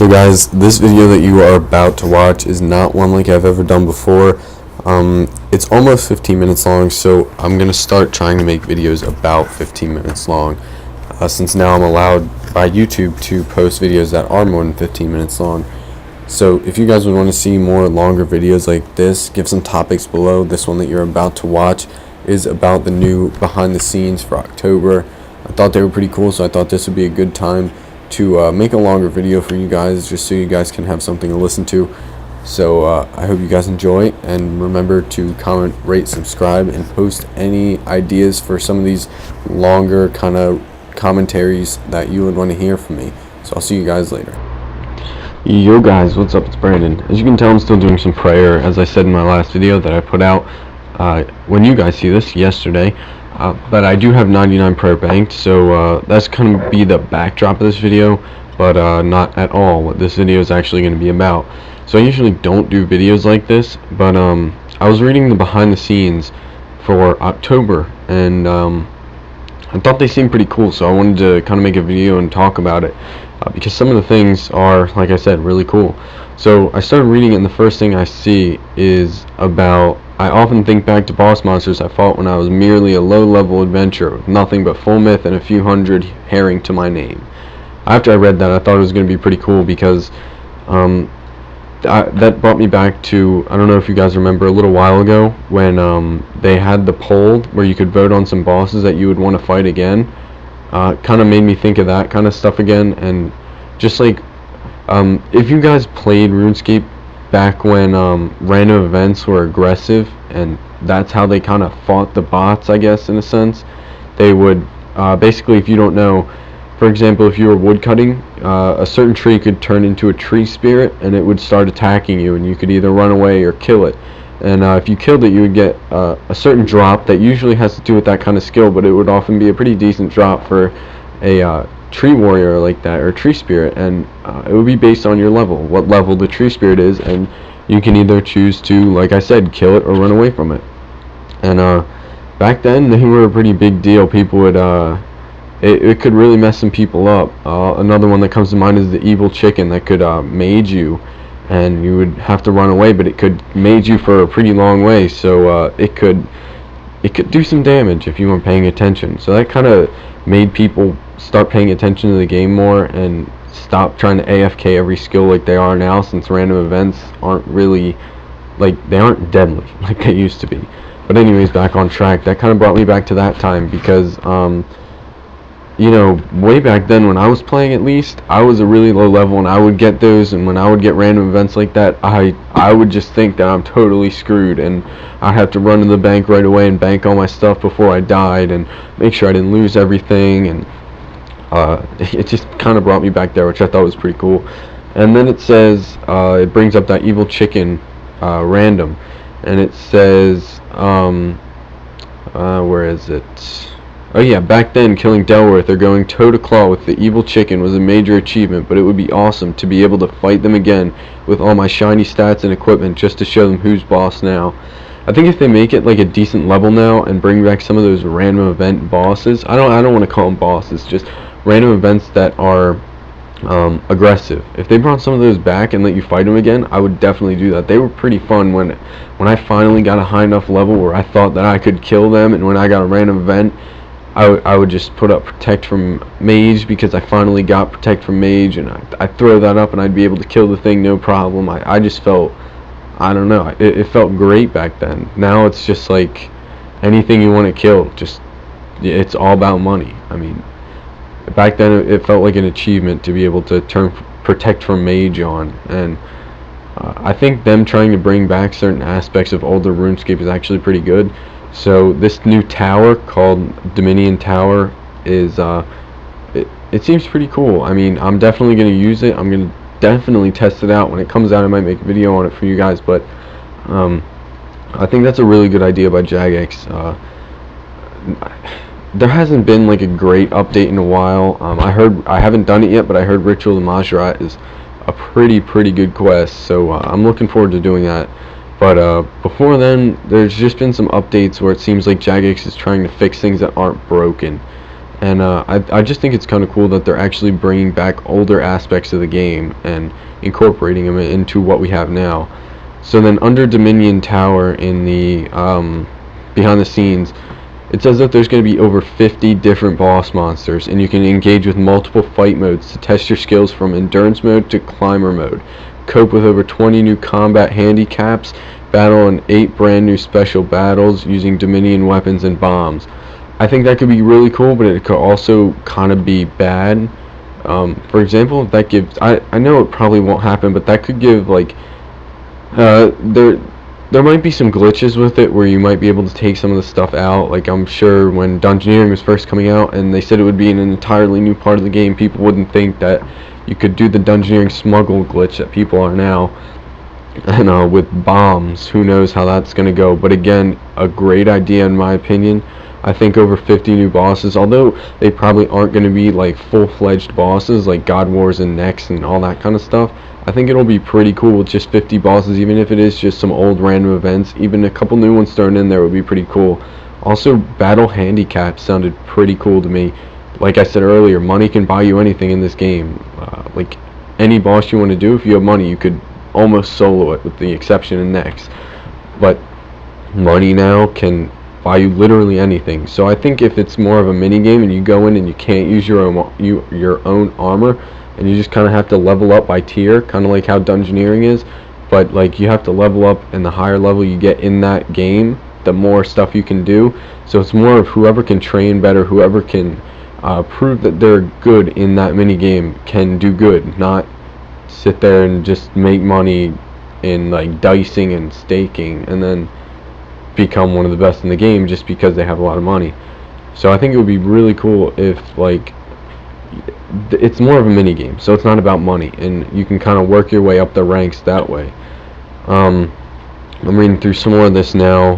So guys, this video that you are about to watch is not one like I've ever done before. It's almost 15 minutes long, so I'm going to start trying to make videos about 15 minutes long, since now I'm allowed by YouTube to post videos that are more than 15 minutes long. So if you guys would want to see more longer videos like this, give some topics below. This one that you're about to watch is about the new behind the scenes for October. I thought they were pretty cool, so I thought this would be a good time to make a longer video for you guys, just so you guys can have something to listen to. So I hope you guys enjoy, and remember to comment, rate, subscribe, and post any ideas for some of these longer kind of commentaries that you would want to hear from me. So I'll see you guys later. Yo guys, what's up? It's Brandon. As you can tell, I'm still doing some prayer, as I said in my last video that I put out when you guys see this yesterday. But I do have 99 prayer banked, so that's going to be the backdrop of this video, but not at all what this video is actually going to be about. So I usually don't do videos like this, but I was reading the behind the scenes for October, and I thought they seemed pretty cool, so I wanted to kind of make a video and talk about it, because some of the things are, like I said, really cool. So I started reading it, and the first thing I see is about, I often think back to boss monsters I fought when I was merely a low-level adventurer with nothing but full myth and a few hundred herring to my name. After I read that, I thought it was going to be pretty cool, because that brought me back to, I don't know if you guys remember, a little while ago when they had the poll where you could vote on some bosses that you would want to fight again. Kind of made me think of that kind of stuff again, and just like, if you guys played RuneScape back when random events were aggressive, and that's how they kind of fought the bots, I guess, in a sense. They would basically, if you don't know, for example, if you were woodcutting, a certain tree could turn into a tree spirit, and it would start attacking you, and you could either run away or kill it. And if you killed it, you would get a certain drop that usually has to do with that kind of skill, but it would often be a pretty decent drop for a tree warrior like that, or a tree spirit, and it would be based on your level, what level the tree spirit is, and you can either choose to, like I said, kill it or run away from it. And back then they were a pretty big deal. People would it could really mess some people up. Another one that comes to mind is the evil chicken that could mage you, and you would have to run away, but it could mage you for a pretty long way, so it could do some damage if you weren't paying attention. So that kind of made people start paying attention to the game more and stop trying to AFK every skill like they are now, since random events aren't really, like, they aren't deadly like they used to be. But anyways, back on track. That kind of brought me back to that time, because you know, way back then when I was playing, at least, I was a really low level, and I would get those, and when I would get random events like that, I would just think that I'm totally screwed, and I had to run to the bank right away and bank all my stuff before I died, and make sure I didn't lose everything, and it just kind of brought me back there, which I thought was pretty cool. And then it says, it brings up that evil chicken random, and it says, where is it? Oh yeah, back then, killing Delworth or going toe-to-claw with the evil chicken was a major achievement, but it would be awesome to be able to fight them again with all my shiny stats and equipment, just to show them who's boss now. I think if they make it like a decent level now and bring back some of those random event bosses, I don't want to call them bosses, just random events that are aggressive. If they brought some of those back and let you fight them again, I would definitely do that. They were pretty fun when I finally got a high enough level where I thought that I could kill them, and when I got a random event, I would just put up Protect from Mage, because I finally got Protect from Mage, and I'd throw that up and I'd be able to kill the thing no problem. I just felt, I don't know, it felt great back then. Now it's just like anything you want to kill, just, it's all about money. I mean, back then it felt like an achievement to be able to turn Protect from Mage on, and I think them trying to bring back certain aspects of older RuneScape is actually pretty good. So this new tower called Dominion Tower is it seems pretty cool. I mean, I'm definitely going to use it. I'm going to definitely test it out when it comes out. I might make a video on it for you guys, but I think that's a really good idea by Jagex. There hasn't been like a great update in a while. I haven't done it yet, but I heard Ritual of Majorat is a pretty good quest, so I'm looking forward to doing that. But before then, there's just been some updates where it seems like Jagex is trying to fix things that aren't broken. And I just think it's kind of cool that they're actually bringing back older aspects of the game and incorporating them into what we have now. So then under Dominion Tower in the behind the scenes, it says that there's going to be over 50 different boss monsters, and you can engage with multiple fight modes to test your skills from endurance mode to climber mode, cope with over 20 new combat handicaps, battle in 8 brand new special battles using Dominion weapons and bombs. I think that could be really cool, but it could also kind of be bad. For example, that gives, I know it probably won't happen, but that could give, like, there might be some glitches with it where you might be able to take some of the stuff out. Like, I'm sure when Dungeoneering was first coming out and they said it would be in an entirely new part of the game, people wouldn't think that you could do the Dungeoneering smuggle glitch that people are now. And with bombs, who knows how that's going to go. But again, a great idea in my opinion. I think over 50 new bosses, although they probably aren't going to be like full-fledged bosses like God Wars and Next and all that kind of stuff. I think it'll be pretty cool with just 50 bosses, even if it is just some old random events. Even a couple new ones thrown in there would be pretty cool. Also, battle handicaps sounded pretty cool to me. Like I said earlier, money can buy you anything in this game. Like any boss you want to do, if you have money, you could almost solo it, with the exception of Next. But money now can buy you literally anything. So I think if it's more of a mini game and you go in and you can't use your own armor, and you just kind of have to level up by tier, kind of like how Dungeoneering is, but like you have to level up, and the higher level you get in that game, the more stuff you can do. So it's more of whoever can train better, whoever can prove that they're good in that mini game can do good, not sit there and just make money in like dicing and staking and then become one of the best in the game just because they have a lot of money. So I think it would be really cool if, like, it's more of a mini game, so it's not about money, and you can kind of work your way up the ranks that way. I'm reading through some more of this now.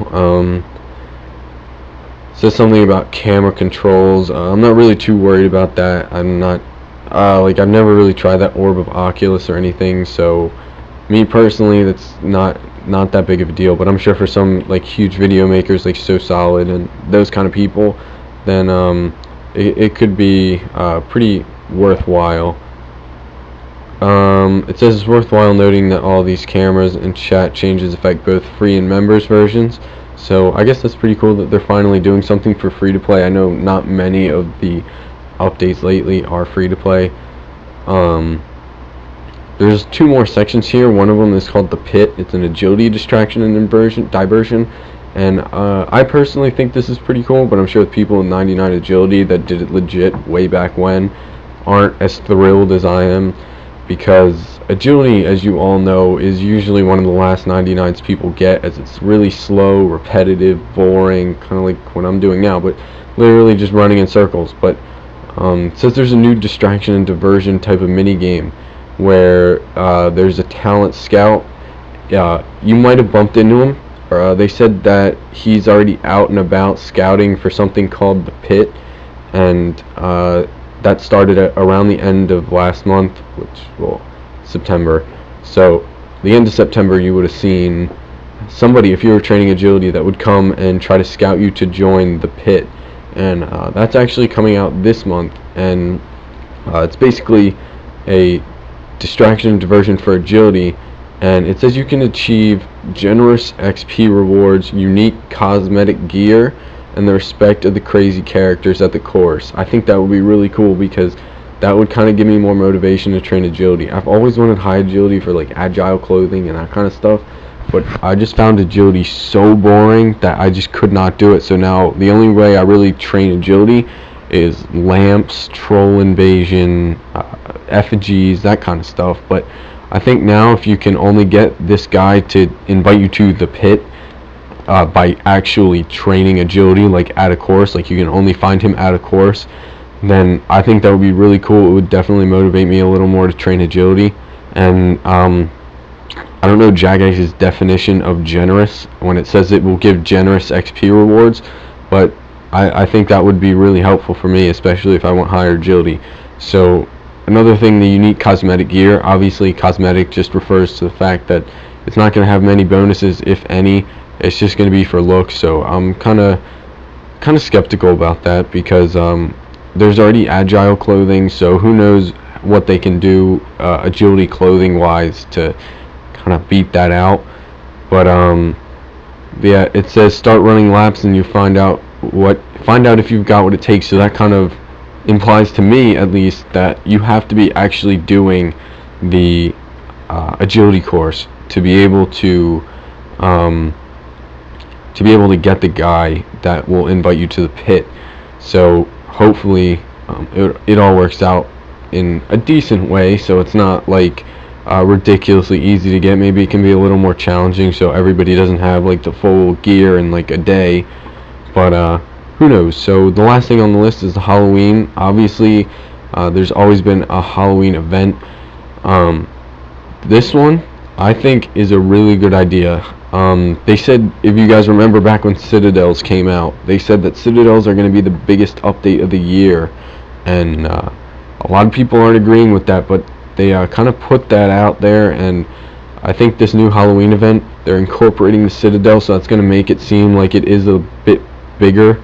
It says something about camera controls. I'm not really too worried about that. I'm not like, I've never really tried that Orb of Oculus or anything, so me personally, that's not that big of a deal. But I'm sure for some like huge video makers like So Solid and those kind of people, then it could be pretty worthwhile. It says it's worthwhile noting that all these cameras and chat changes affect both free and members versions. So I guess that's pretty cool that they're finally doing something for free to play. I know not many of the updates lately are free to play. There's 2 more sections here. One of them is called the Pit. It's an agility distraction and diversion. And I personally think this is pretty cool, but I'm sure the people in 99 Agility that did it legit way back when aren't as thrilled as I am, because agility, as you all know, is usually one of the last 99s people get, as it's really slow, repetitive, boring, kind of like what I'm doing now, but literally just running in circles. But it says there's a new distraction and diversion type of mini game where there's a talent scout. You might have bumped into him. They said that he's already out and about scouting for something called the Pit, and that started around the end of last month, September. So the end of September, you would have seen somebody, if you were training agility, that would come and try to scout you to join the Pit. And that's actually coming out this month, and it's basically a distraction and diversion for agility. And it says you can achieve generous XP rewards, unique cosmetic gear, and the respect of the crazy characters at the course. I think that would be really cool, because that would kind of give me more motivation to train agility. I've always wanted high agility for like agile clothing and that kind of stuff, but I just found agility so boring that I just could not do it. So now the only way I really train agility is lamps, troll invasion, effigies, that kind of stuff. But I think now if you can only get this guy to invite you to the Pit by actually training agility, like at a course, like you can only find him at a course, then I think that would be really cool. It would definitely motivate me a little more to train agility. And I don't know Jagex's definition of generous when it says it will give generous XP rewards, but I think that would be really helpful for me, especially if I want higher agility. So another thing, the unique cosmetic gear. Obviously, cosmetic just refers to the fact that it's not going to have many bonuses, if any. It's just going to be for looks. So I'm kind of skeptical about that, because there's already agile clothing, so who knows what they can do agility clothing wise to kind of beat that out. But yeah, it says start running laps and you find out if you've got what it takes. So that kind of implies to me, at least, that you have to be actually doing the agility course to be able to get the guy that will invite you to the pit. So hopefully it all works out in a decent way, so it's not like ridiculously easy to get. Maybe it can be a little more challenging, so everybody doesn't have like the full gear in like a day, but who knows. So the last thing on the list is the Halloween. Obviously there's always been a Halloween event. This one I think is a really good idea. They said, if you guys remember back when Citadels came out, they said that Citadels are going to be the biggest update of the year, and a lot of people aren't agreeing with that, but they kind of put that out there, and I think this new Halloween event, they're incorporating the Citadel, so that's going to make it seem like it is a bit bigger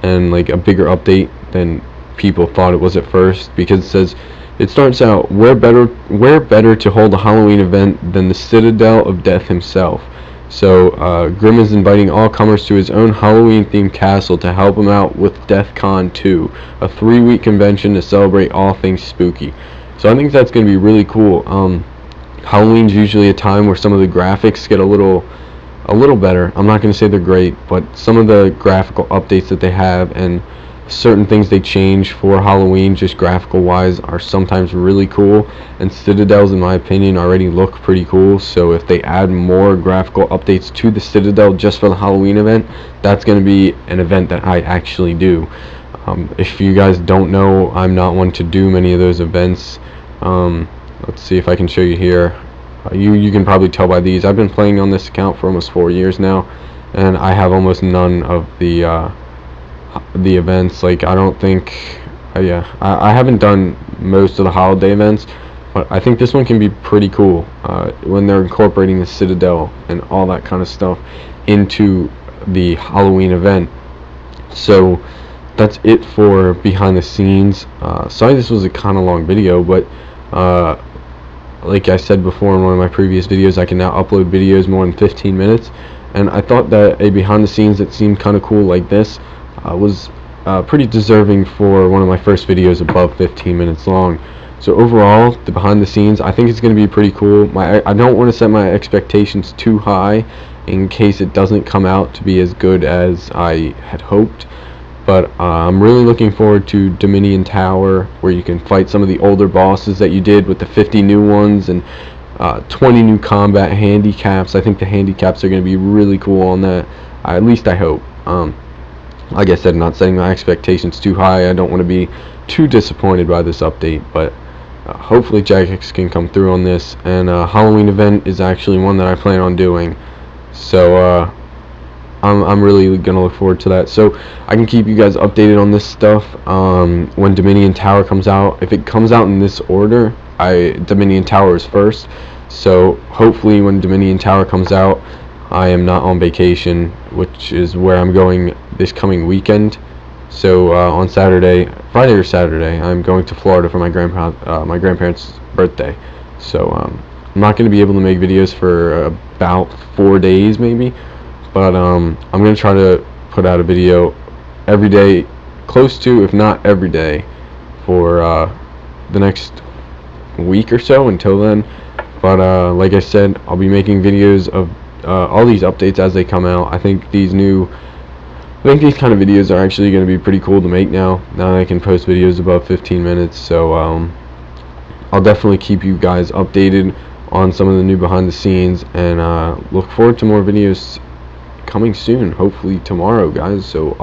and like a bigger update than people thought it was at first, because it says, it starts out, where better to hold a Halloween event than the Citadel of Death himself. So Grimm is inviting all comers to his own Halloween-themed castle to help him out with DeathCon 2, a 3-week convention to celebrate all things spooky. So I think that's going to be really cool. Halloween's usually a time where some of the graphics get a little better. I'm not going to say they're great, but some of the graphical updates that they have and certain things they change for Halloween, just graphical wise, are sometimes really cool, and Citadels, in my opinion, already look pretty cool. So if they add more graphical updates to the Citadel just for the Halloween event, that's going to be an event that I actually do. If you guys don't know, I'm not one to do many of those events. Let's see if I can show you here. You can probably tell by these. I've been playing on this account for almost 4 years now, and I have almost none of the events. Like, I don't think I haven't done most of the holiday events, but I think this one can be pretty cool when they're incorporating the Citadel and all that kind of stuff into the Halloween event. So that's it for behind the scenes. Sorry this was a kind of long video, but like I said before in one of my previous videos, I can now upload videos more than 15 minutes, and I thought that a behind the scenes that seemed kind of cool like this was pretty deserving for one of my first videos above 15 minutes long. So overall, the behind the scenes, I think it's going to be pretty cool. I don't want to set my expectations too high in case it doesn't come out to be as good as I had hoped, but I'm really looking forward to Dominion Tower, where you can fight some of the older bosses that you did with the 50 new ones and 20 new combat handicaps. I think the handicaps are going to be really cool on that, at least I hope. Like I said, I'm not setting my expectations too high. I don't want to be too disappointed by this update, but hopefully Jagex can come through on this, and Halloween event is actually one that I plan on doing, so I'm really gonna look forward to that. So I can keep you guys updated on this stuff when Dominion Tower comes out. If it comes out in this order, Dominion Tower is first, so hopefully when Dominion Tower comes out, I am not on vacation, which is where I'm going this coming weekend. So on Friday or Saturday, I'm going to Florida for my grandparents' birthday. So I'm not going to be able to make videos for about 4 days maybe, but I'm going to try to put out a video every day, close to, if not every day, for the next week or so until then. But like I said, I'll be making videos of all these updates as they come out. I think these kind of videos are actually going to be pretty cool to make now I can post videos above 15 minutes. So I'll definitely keep you guys updated on some of the new behind the scenes, and look forward to more videos coming soon, hopefully tomorrow, guys. So